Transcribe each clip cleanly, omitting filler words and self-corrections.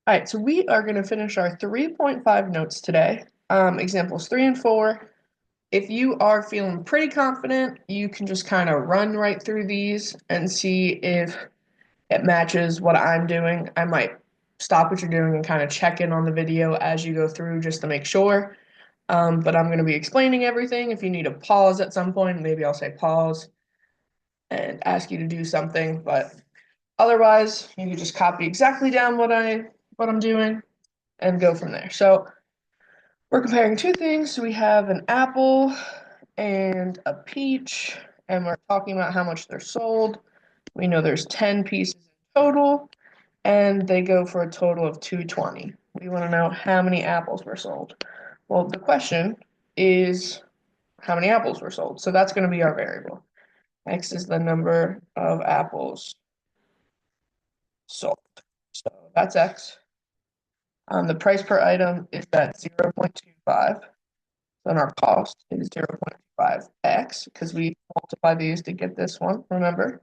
All right, so we are going to finish our 3.5 notes today. Examples 3 and 4. If you are feeling pretty confident, you can just kind of run right through these and see if it matches what I'm doing. I might stop what you're doing and kind of check in on the video as you go through just to make sure. But I'm going to be explaining everything. If you need a pause at some point, maybe I'll say pause and ask you to do something. But otherwise, you can just copy exactly down what I'm doing and go from there. So we're comparing two things. We have an apple and a peach, and we're talking about how much they're sold. We know there's 10 pieces in total, and they go for a total of 220. We want to know how many apples were sold. Well, the question is how many apples were sold. So that's going to be our variable. X is the number of apples sold. So that's X. The price per item is at 0.25. Then our cost is 0.5x because we multiply these to get this one, remember?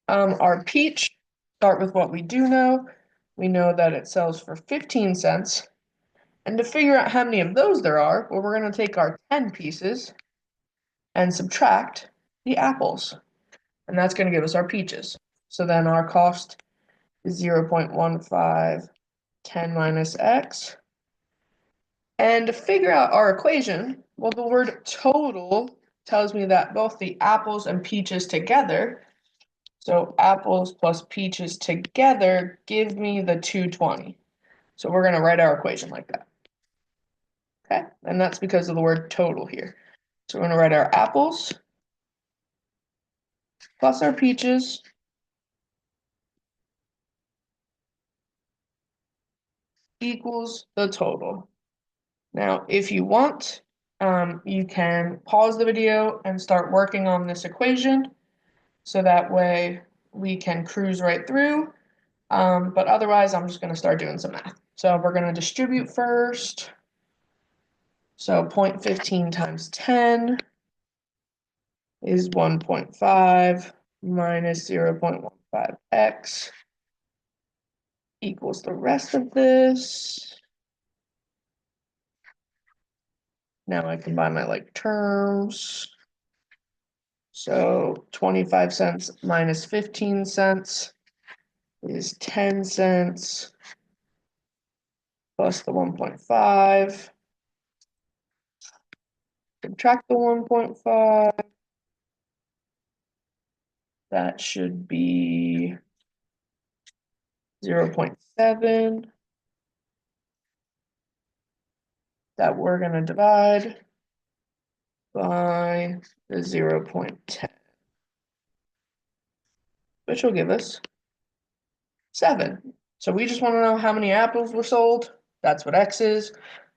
Our peach, start with what we do know. We know that it sells for 15 cents. And to figure out how many of those there are, well, we're going to take our 10 pieces and subtract the apples. And that's going to give us our peaches. So then our cost is 0.15, 10 minus x. And to figure out our equation, well, the word total tells me that both the apples and peaches together, so apples plus peaches together, give me the 220. So we're going to write our equation like that. Okay, and that's because of the word total here. So we're going to write our apples plus our peaches equals the total. Now, if you want, you can pause the video and start working on this equation. So that way we can cruise right through. But otherwise, I'm just going to start doing some math. So we're going to distribute first. So 0.15 times 10 is 1.5 minus 0.15x equals the rest of this. Now I combine my like terms. So 25 cents minus 15 cents is 10 cents plus the 1.5. Subtract the 1.5. That should be 0.7 that we're going to divide by the 0.10, which will give us 7. So we just want to know how many apples were sold. That's what X is.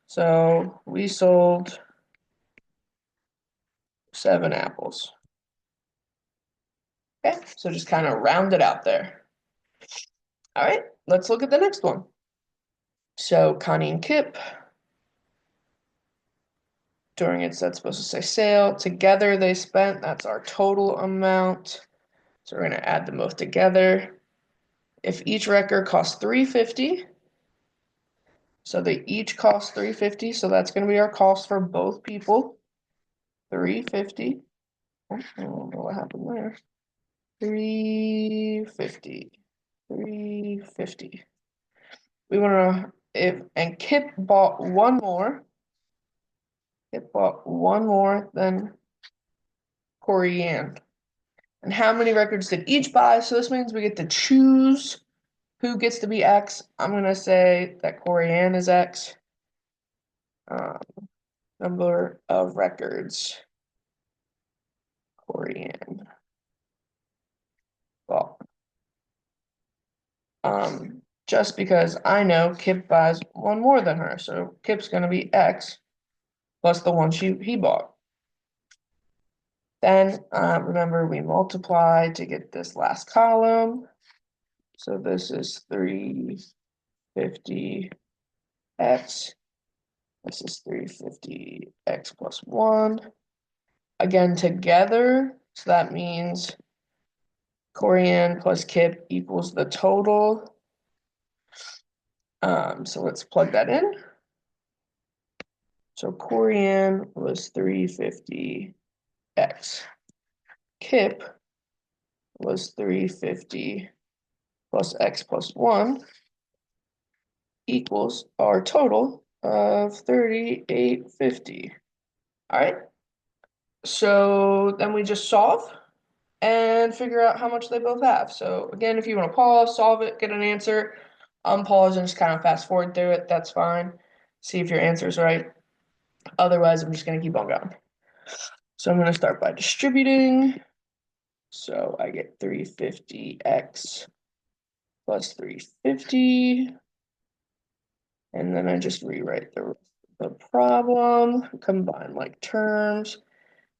So we sold 7 apples. Okay, so just kind of round it out there. All right, let's look at the next one. So Connie and Kip, during its, that's supposed to say sale. Together they spent, that's our total amount. So we're going to add them both together. If each record costs $3.50, so they each cost $3.50, so that's going to be our cost for both people. $3.50. Oh, I don't know what happened there. $3.50. $3.50. We want to know if, and Kip bought one more. Kip bought one more than Corey Ann. And how many records did each buy? So this means we get to choose who gets to be X. I'm going to say that Corey Ann is X. Um, number of records Corey Ann bought. Just because I know Kip buys one more than her. So Kip's going to be X plus the one he bought. Then remember we multiply to get this last column. So this is 350x. This is 350x plus 1. Again, together. So that means Corey Ann plus Kip equals the total. So let's plug that in. So Corian was 350x. Kip was 350 plus x plus 1 equals our total of 3850. All right. So then we just solve and figure out how much they both have. So again, if you want to pause, solve it, get an answer, unpause and just kind of fast forward through it, that's fine. See if your answer is right. Otherwise, I'm just going to keep on going. So I'm going to start by distributing. So I get 350x plus 350. And then I just rewrite the problem, combine like terms.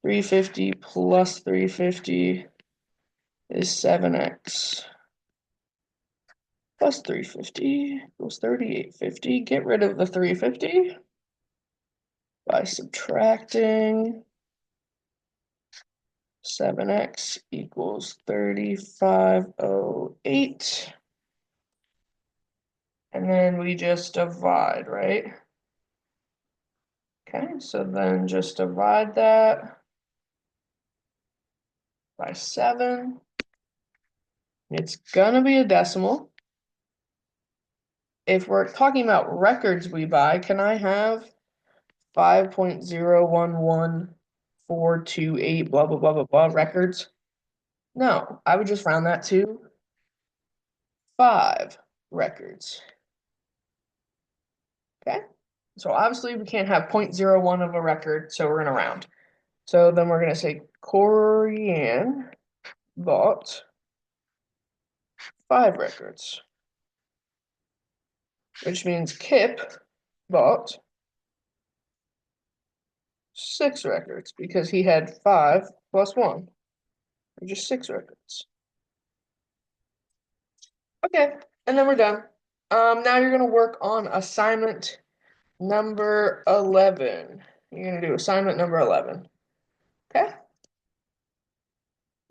350 plus 350 is 7x plus 350 equals 3850. Get rid of the 350 by subtracting 7x equals 3508. And then we just divide, right? Okay, so then just divide that by 7. It's gonna be a decimal. If we're talking about records we buy, can I have 5.011428 blah blah blah blah blah records? No, I would just round that to 5 records. Okay, so obviously we can't have 0.01 of a record, so we're gonna round. So then we're gonna say Corian bought 5 records, which means Kip bought 6 records because he had 5 plus 1, which is 6 records. Okay, and then we're done. Now you're gonna work on assignment number 11. You're gonna do assignment number 11. Okay?